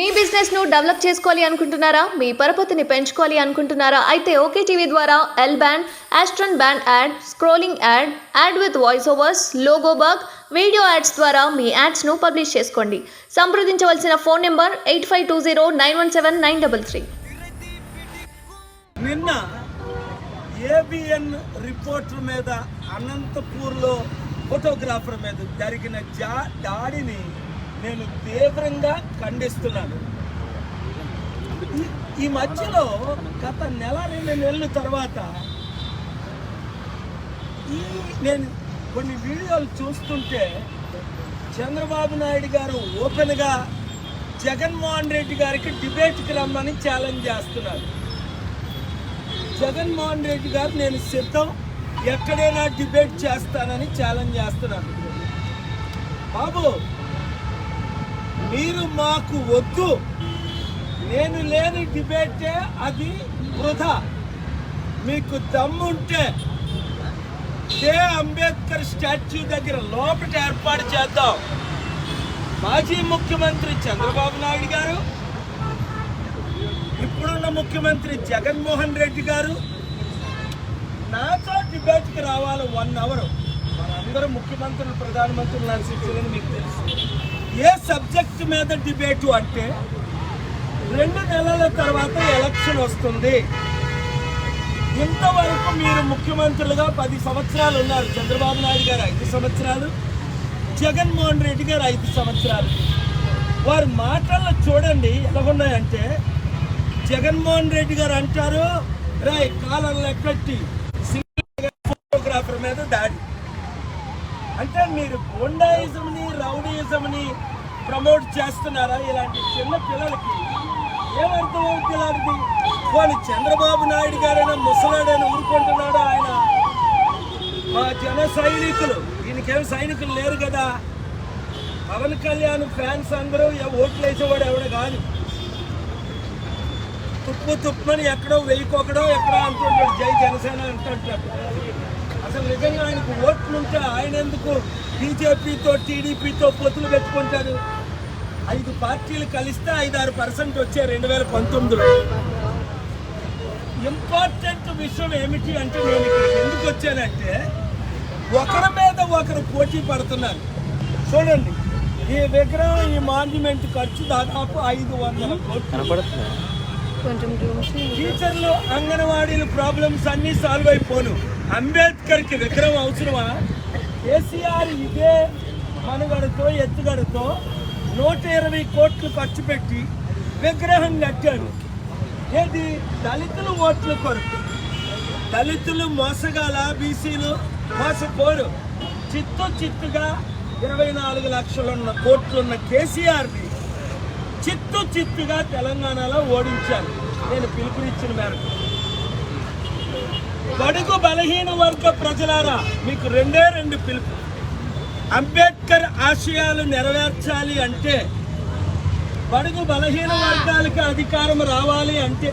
మీ business ను develop చేసుకోవాలి అనుకుంటున్నారా? మీ పరపతిని పెంచుకోవాలి అనుకుంటున్నారా? అయితే ఓకే టీవీ ద్వారా ఎల్ బ్యాండ్, ఆస్ట్రన్ band ad, scrolling ad, ad with voice overs, logo bug, video ads ద్వారా మీ యాడ్స్ ను పబ్లిష్ చేసుకోండి. సంప్రదించవలసిన ఫోన్ నెంబర్ 8520917933. నిన్న ఏబిఎన్ రిపోర్టర్ మీద అనంతపూర్లో ఫోటోగ్రాఫర్ మీద జరిగిన దాడిని నేను తీవ్రంగా ఖండిస్తున్నాను. ఈ మధ్యలో గత నెల 2 నెలల తర్వాత నేను కొన్ని వీడియోలు చూస్తుంటే చంద్రబాబు నాయుడు గారు ఓపెన్గా జగన్మోహన్ రెడ్డి గారికి డిబేట్కి రమ్మని ఛాలెంజ్ చేస్తున్నారు. జగన్మోహన్ రెడ్డి గారు నేను సిద్ధం, ఎక్కడైనా డిబేట్ చేస్తానని ఛాలెంజ్ చేస్తున్నాను. బాబు, మీరు మాకు వద్దు, నేను లేని డిబేటే అది వృధా. మీకు దమ్ముంటే అంబేద్కర్ స్టాచ్యూ దగ్గర లోపల ఏర్పాటు చేద్దాం. మాజీ ముఖ్యమంత్రి చంద్రబాబు నాయుడు గారు, ఇప్పుడున్న ముఖ్యమంత్రి జగన్మోహన్ రెడ్డి గారు నాతో డిబేట్కి రావాలి 1 అవర్. మనందరూ ముఖ్యమంత్రులు, ప్రధానమంత్రులు నా శిక్షులని మీకు తెలుసు. ఏ సబ్జెక్ట్ మీద డిబేటు అంటే 2 నెలల తర్వాత ఎలక్షన్ వస్తుంది. ఇంతవరకు మీరు ముఖ్యమంత్రులుగా 10 సంవత్సరాలు ఉన్నారు. చంద్రబాబు నాయుడు గారు 5 సంవత్సరాలు, జగన్మోహన్ రెడ్డి గారు 5 సంవత్సరాలు. వారి మాటల్లో చూడండి ఎలా ఉన్నాయంటే, జగన్మోహన్ రెడ్డి గారు అంటారు, రాయ్ కాలర్లు ఎక్కట్టి ఫోటోగ్రాఫర్ మీద దాడి. అంటే మీరు గోండాయిజంని, రౌడీయిజంని ప్రమోట్ చేస్తున్నారా? ఇలాంటి చిన్న పిల్లలకి ఏమర్థం అవుతుంది? వాళ్ళు చంద్రబాబు నాయుడు గారైనా ముసలాడైనా ఊరుకుంటున్నాడు. ఆయన మా జన సైనికులు, ఈయనకేం సైనికులు లేరు కదా. పవన్ కళ్యాణ్ ఫ్యాన్స్ అందరూ ఓట్లు వేసేవాడు ఎవడ కాదు. తుప్పని ఎక్కడో వెయ్యికొకడో ఎక్కడో అంటుంటాడు, జై జనసేన అంటుంటాడు. అసలు నిజంగా ఆయనకు ఓట్లుంటే ఆయన ఎందుకు బీజేపీతో, టీడీపీతో పొత్తులు పెట్టుకుంటారు? 5 పార్టీలు కలిస్తే 5-6% వచ్చాయి 2019లో. ఇంపార్టెంట్ విషయం ఏమిటి అంటే, నేను ఇక్కడికి ఎందుకు వచ్చానంటే, ఒకరి మీద ఒకరు పోటీ పడుతున్నారు. చూడండి, ఈ విగ్రహం, ఈ మాన్యుమెంట్ ఖర్చు దాదాపు 500 కోట్లు. టీచర్లు, అంగన్వాడీలు ప్రాబ్లమ్స్ అన్నీ సాల్వ్ అయిపోను. అంబేద్కర్కి విగ్రహం అవసరమా? కేసీఆర్ ఇదే మనుగడతో, ఎత్తుగడతో 120 కోట్లు ఖర్చు పెట్టి విగ్రహం కట్టాడు. ఏది? దళితులు ఓట్ల కొరకు. దళితులు మోసగాల, బీసీలు మోసపోరు. చిత్తుగా 24 లక్షలున్న కోట్లున్న కేసీఆర్ని చిత్తుగా తెలంగాణలో ఓడించారు. నేను పిలుపునిచ్చిన మేరకు. బడుగు బలహీన వర్గ ప్రజలారా, మీకు 2 పిలుపు. అంబేద్కర్ ఆశయాలు నెరవేర్చాలి అంటే, బడుగు బలహీన వర్గాలకు అధికారం రావాలి అంటే,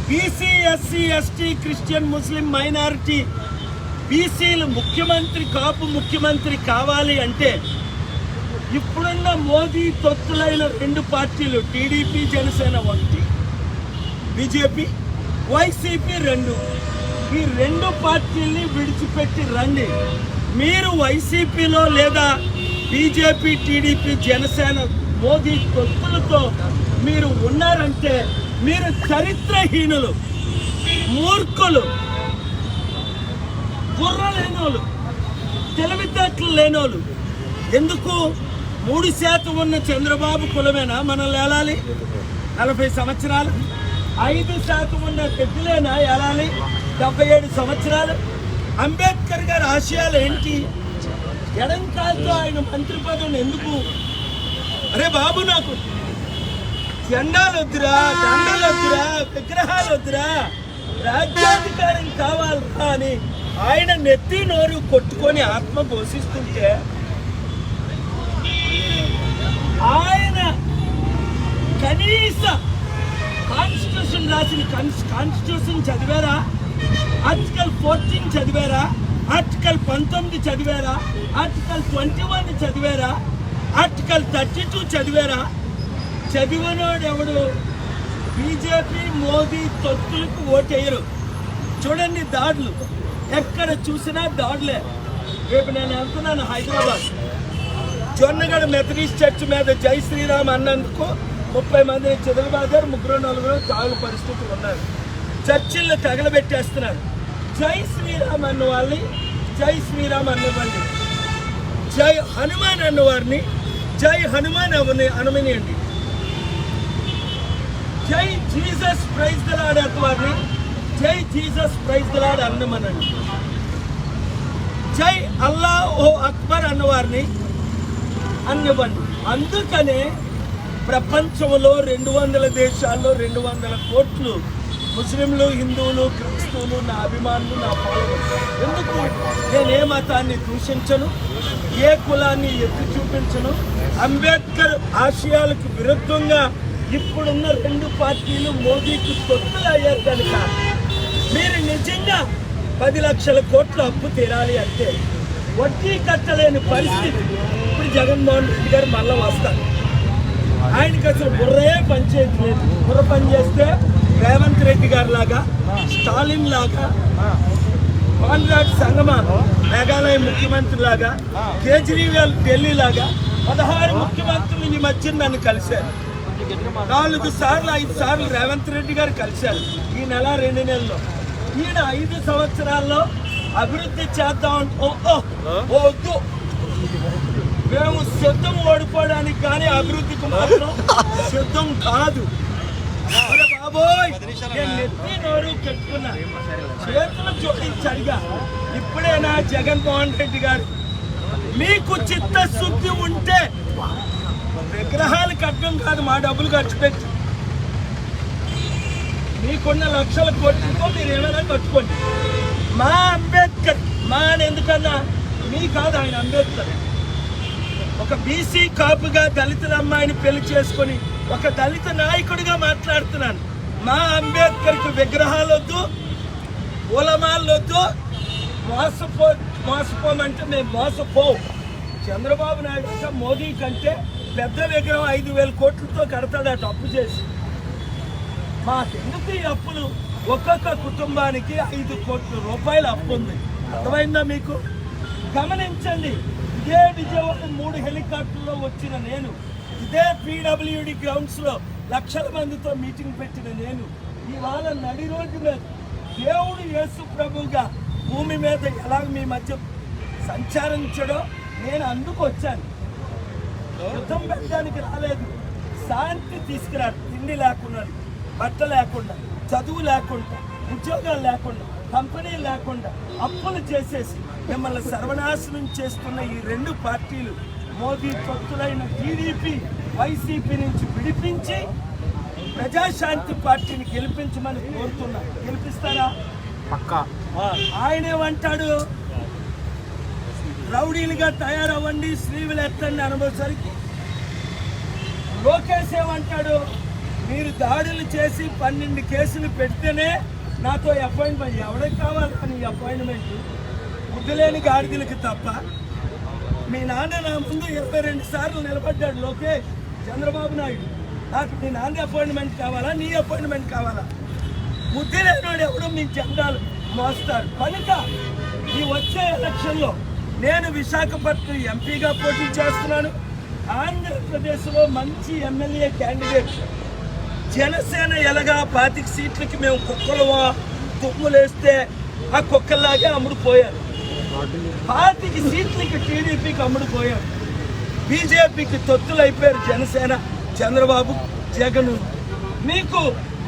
బీసీ, ఎస్సీ, ఎస్టీ, క్రిస్టియన్, ముస్లిం, మైనారిటీ, బీసీలు ముఖ్యమంత్రి, కాపు ముఖ్యమంత్రి కావాలి అంటే, ఇప్పుడున్న మోదీ తొత్తులైన 2 పార్టీలు, టీడీపీ, జనసేన 1, బీజేపీ, వైసీపీ 2, ఈ 2 పార్టీల్ని విడిచిపెట్టి రండి. మీరు వైసీపీలో లేదా బీజేపీ, టీడీపీ, జనసేన, మోదీ తొత్తులతో మీరు ఉన్నారంటే మీరు చరిత్రహీనులు, మూర్ఖులు, బుర్ర లేనోళ్ళు, తెలివితేటలు లేనోళ్ళు. ఎందుకు? 3% ఉన్న చంద్రబాబు కులమేనా మనం ఏలాలి? 40 సంవత్సరాలు. 5% ఉన్న పెద్దలేనా ఏలాలి? 77 సంవత్సరాలు. అంబేద్కర్ గారి ఆశయాలు ఏంటి? ఎడంకాలతో ఆయన మంత్రి పదవిని ఎందుకు? అరే బాబు, నాకు జెండాలు వద్దురా, దండలు వద్దురా, విగ్రహాలు వద్దురా, రాజ్యాధికారం కావాలరా అని ఆయన నెత్తి నోరు కొట్టుకొని ఆత్మ పోషిస్తుంటే, ఆయన కనీస కాన్స్టిట్యూషన్ రాసిన కాన్స్టిట్యూషన్ చదివారా? ఆర్టికల్ 14 చదివారా? ఆర్టికల్ 19 చదివారా? ఆర్టికల్ 21 చదివారా? ఆర్టికల్ 32 చదివారా? చదివినోడు ఎవడు? బీజేపీ మోదీ తొత్తులకు ఓటేయరు. చూడండి దాడులు, ఎక్కడ చూసినా దాడులే. రేపు నేను వెళ్తున్నాను హైదరాబాద్, జొన్నగడ మెథడిస్ట్ చర్చ్ మీద జై శ్రీరామ్ అన్నందుకు 30 మందిని చెదలబాదారు, 3-4 చావుల పరిస్థితులు ఉన్నారు. చర్చిల్లో తగలబెట్టేస్తున్నారు. జై శ్రీరామ్ అన్న వాళ్ళని జై శ్రీరామ్ అన్నవాళ్ళని, జై హనుమాన్ అన్నవారిని జై హనుమాన్ అనమనియండి. జై జీసస్ ప్రైజ్ ద లార్డ్ అన్నవారిని జై జీసస్ ప్రైజ్ ద లార్డ్ అన్నమనండి. జై అల్లా ఓ అక్బర్ అన్నవారిని అన్నవ్వండి. అందుకనే ప్రపంచంలో 200 దేశాల్లో 200 కోట్లు ముస్లింలు, హిందువులు, క్రిస్తువులు నా అభిమానులు, నా ఫాలోవర్స్. ఎందుకు? నేను ఏ మతాన్ని దూషించను, ఏ కులాన్ని ఎత్తి చూపించను. అంబేద్కర్ ఆశయాలకు విరుద్ధంగా ఇప్పుడున్న 2 పార్టీలు మోదీకి తొత్తులు అయ్యారు కనుక మీరు నిజంగా 10 లక్షల కోట్ల అప్పు తీరాలి అంటే వడ్డీ కట్టలేని పరిస్థితి. ఇప్పుడు జగన్మోహన్ రెడ్డి గారు మళ్ళీ వస్తారు. ఆయనకి అసలు బుర్రే పనిచేయట్లేదు. బుర్ర పనిచేస్తే రేవంత్ రెడ్డి గారి లాగా, స్టాలిన్ లాగా, కాన్రాడ్ సంగమా మేఘాలయ ముఖ్యమంత్రి లాగా, కేజ్రీవాల్ ఢిల్లీ లాగా 16 ముఖ్యమంత్రులు ఈ మధ్య నన్ను కలిశారు. 4 సార్లు 5 సార్లు రేవంత్ రెడ్డి గారు కలిశారు ఈ నెల 2 నెలల్లో. ఈయన 5 సంవత్సరాల్లో అభివృద్ధి చేద్దాం వద్దు, మేము సిద్ధం ఓడిపోవడానికి కానీ అభివృద్ధికి మాత్రం సిద్ధం కాదు. బాబోయ్, నేను నెత్తి నోరు పెట్టుకున్నా, చేతులు జోడించడిగా. ఇప్పుడేనా జగన్మోహన్ రెడ్డి గారు మీకు చిత్తశుద్ధి ఉంటే విగ్రహాలు కట్టడం కాదు, మా డబ్బులు ఖర్చు పెట్టి మీకున్న లక్షల కోట్లతో మీరు ఏమైనా కట్టుకోండి. మా అంబేద్కర్, మా అని ఎందుకన్నా మీ కాదు, ఆయన అంబేద్కర్. ఒక బీసీ కాపుగా దళితుల అమ్మాయిని పెళ్లి చేసుకొని ఒక దళిత నాయకుడిగా మాట్లాడుతున్నాను. మా అంబేద్కర్కి విగ్రహాలు వద్దు, ఉలమాలు వద్దు. మోసపోమంటే మేము మోసపోవు. చంద్రబాబు నాయుడు అంటే మోదీ కంటే పెద్ద విగ్రహం 5,000 కోట్లతో కడతాడట అప్పు చేసి. మాకెందుకు ఈ అప్పులు? ఒక్కొక్క కుటుంబానికి 5 కోట్ల రూపాయల అప్పు ఉంది. అర్థమైందా మీకు? గమనించండి. ఇదే విజయవాడ 3 హెలికాప్టర్లో వచ్చిన నేను, ఇదే PWD గ్రౌండ్స్లో లక్షల మందితో మీటింగ్ పెట్టిన నేను, ఇవాళ నడి రోడ్డు మీద దేవుడు యేసు ప్రభువుగా భూమి మీద ఎలా మీ మధ్య సంచరించడో నేను అందుకు వచ్చాను. యుద్ధం పెట్టడానికి రాలేదు, శాంతి తీసుకురాడు. తిండి లేకుండా, బట్ట లేకుండా, చదువు లేకుండా, ఉద్యోగాలు లేకుండా, కంపెనీ లేకుండా అప్పులు చేసేసి మిమ్మల్ని సర్వనాశనం చేస్తున్న ఈ 2 పార్టీలు మోదీ తొత్తులైన టీడీపీ, వైసీపీ నుంచి విడిపించి ప్రజాశాంతి పార్టీని గెలిపించమని కోరుతున్నా. గెలిపిస్తారా? పక్కా. ఆయనేమంటాడు, రౌడీలుగా తయారవ్వండి, స్లీవులు ఎత్తండి అనుభవసరికి. లోకేష్ ఏమంటాడు, మీరు దాడులు చేసి 12 కేసులు పెడితేనే నాతో అపాయింట్మెంట్. ఎవరికి కావాలి కానీ అపాయింట్మెంట్? బుద్ధిలేని గాడిదలకి తప్ప. మీ నాన్న నా ముందు 22 సార్లు నిలబడ్డాడు లోకేష్, చంద్రబాబు నాయుడు. నాకు మీ నాన్న అపాయింట్మెంట్ కావాలా, నీ అపాయింట్మెంట్ కావాలా? బుద్ధి లేనివాడు ఎవడో మీ జెండాలు మోస్తారు. కనుక ఈ వచ్చే ఎలక్షన్లో నేను విశాఖపట్నం ఎంపీగా పోటీ చేస్తున్నాను. ఆంధ్రప్రదేశ్లో మంచి ఎమ్మెల్యే క్యాండిడేట్. జనసేన ఎలాగా 25 సీట్లకి మేము కుక్కలు తుమ్ములేస్తే ఆ కుక్కల్లాగే అమ్ముడుపోయారు. 25 సీట్లకి టీడీపీకి అమ్ముడుపోయారు. బీజేపీకి తొత్తులు అయిపోయారు జనసేన, చంద్రబాబు, జగన్. మీకు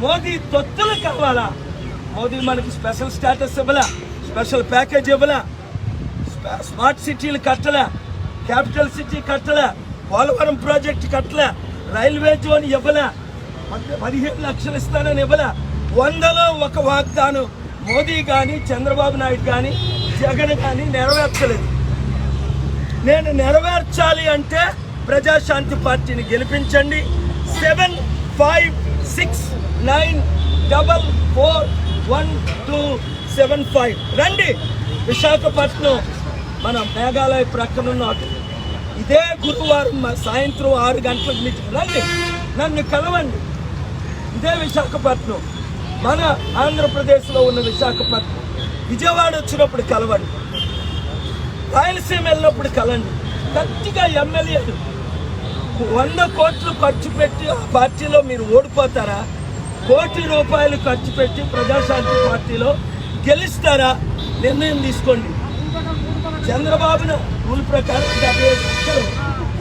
మోదీ తొత్తులు కావాలా? మోదీ మనకి స్పెషల్ స్టేటస్ ఇవ్వలా, స్పెషల్ ప్యాకేజ్ ఇవ్వలా, స్మార్ట్ సిటీలు కట్టలే, క్యాపిటల్ సిటీ కట్టలే, పోలవరం ప్రాజెక్ట్ కట్టలే, రైల్వే జోన్ ఇవ్వలే, 15 లక్షలు ఇస్తానని ఇవ్వలే. 100లో 1 వాగ్దానం మోదీ కానీ, చంద్రబాబు నాయుడు కానీ, జగన్ కానీ నెరవేర్చలేదు. నేను నెరవేర్చాలి అంటే ప్రజాశాంతి పార్టీని గెలిపించండి. 7564411275 రండి. విశాఖపట్నం మన మేఘాలయ ప్రక్కన ఉన్న ఇదే గురువారం సాయంత్రం 6 గంటలకు మీటింగ్ రండి, నన్ను కలవండి. ఇదే విశాఖపట్నం, మన ఆంధ్రప్రదేశ్లో ఉన్న విశాఖపట్నం. విజయవాడ వచ్చినప్పుడు కలవండి, రాయలసీమ వెళ్ళినప్పుడు కలండి. గట్టిగా ఎమ్మెల్యేలు 100 కోట్లు ఖర్చు పెట్టి ఆ పార్టీలో మీరు ఓడిపోతారా? ₹1 కోటి ఖర్చు పెట్టి ప్రజాశాంతి పార్టీలో గెలుస్తారా? నిర్ణయం తీసుకోండి. చంద్రబాబును రూల్ ప్రకారం 75 లక్షలు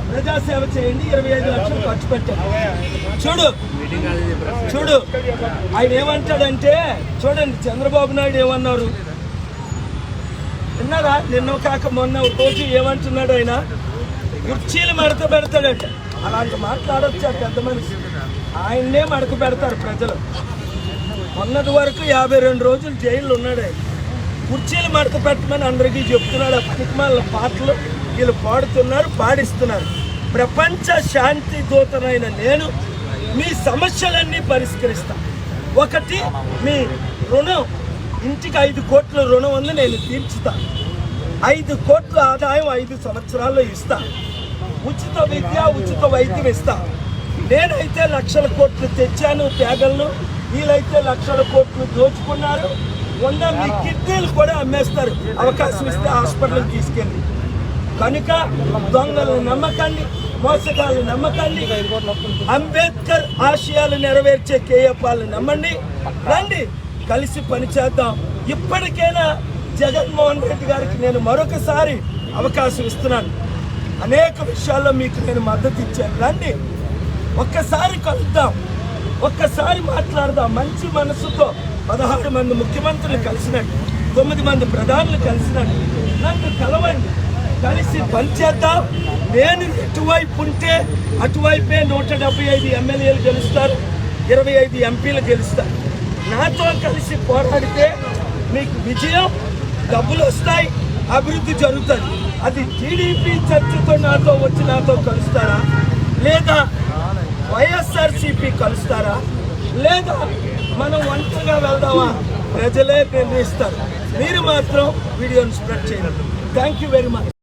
ప్రజాసేవ చేయండి, 25 లక్షలు ఖర్చు పెట్టండి. చూడు ఆయన ఏమంటాడంటే, చూడండి చంద్రబాబు నాయుడు ఏమన్నారు విన్నారా? నిన్న కాక మొన్న రోజు ఏమంటున్నాడు ఆయన? కుర్చీలు మడత పెడతాడట. అలాంటి మాట్లాడొచ్చా పెద్ద మనిషి? ఆయన్నే మడత పెడతారు ప్రజలు. మొన్నటి వరకు 52 రోజులు జైల్లో ఉన్నాడు ఆయన. కుర్చీలు మడత పెట్టమని అందరికీ చెప్తున్నాడు. పనికిమాల పాటలు వీళ్ళు పాడుతున్నారు, పాడిస్తున్నారు. ప్రపంచ శాంతి దూతనైన నేను మీ సమస్యలన్నీ పరిష్కరిస్తా. ఒకటి, మీ రుణం, ఇంటికి 5 కోట్ల రుణం ఉంది, నేను తీర్చుతా. 5 కోట్ల ఆదాయం 5 సంవత్సరాల్లో ఇస్తా. ఉచిత విద్య, ఉచిత వైద్యం ఇస్తా. నేనైతే లక్షల కోట్లు తెచ్చాను పేదలను, వీళ్ళైతే లక్షల కోట్లు దోచుకున్నారు. ఉన్న మీ కిడ్నీలు కూడా అమ్మేస్తారు అవకాశం ఇస్తే హాస్పిటల్కి తీసుకెళ్ళి. కనుక దొంగలను నమ్మకండి, మోసగాళ్ళు నమ్మకండి. అంబేద్కర్ ఆశయాలు నెరవేర్చే కేయపాలను నమ్మండి. రండి, కలిసి పనిచేద్దాం. ఇప్పటికైనా జగన్మోహన్ రెడ్డి గారికి నేను మరొకసారి అవకాశం ఇస్తున్నాను. అనేక విషయాల్లో మీకు నేను మద్దతు ఇచ్చాను. రండి, ఒక్కసారి కలుద్దాం, ఒక్కసారి మాట్లాడదాం. మంచి మనసుతో 16 మంది ముఖ్యమంత్రులు కలిసినట్టు, 9 మంది ప్రధానులు కలిసినట్టు నన్ను కలవండి, కలిసి పనిచేద్దాం. నేను ఎటువైపు ఉంటే అటువైపే 175 ఎమ్మెల్యేలు గెలుస్తారు, 25 ఎంపీలు గెలుస్తారు. నాతో కలిసి పోరాడితే మీకు విజయం, డబ్బులు వస్తాయి, అభివృద్ధి జరుగుతుంది. అది టీడీపీ చర్చతో నాతో వచ్చి నాతో కలుస్తారా, లేదా వైఎస్ఆర్సీపీ కలుస్తారా, లేదా మనం ఒంటరిగా వెళ్దామా? ప్రజలే నిర్ణయిస్తారు. మీరు మాత్రం వీడియోని స్ప్రెడ్ చేయండి. Thank you very much.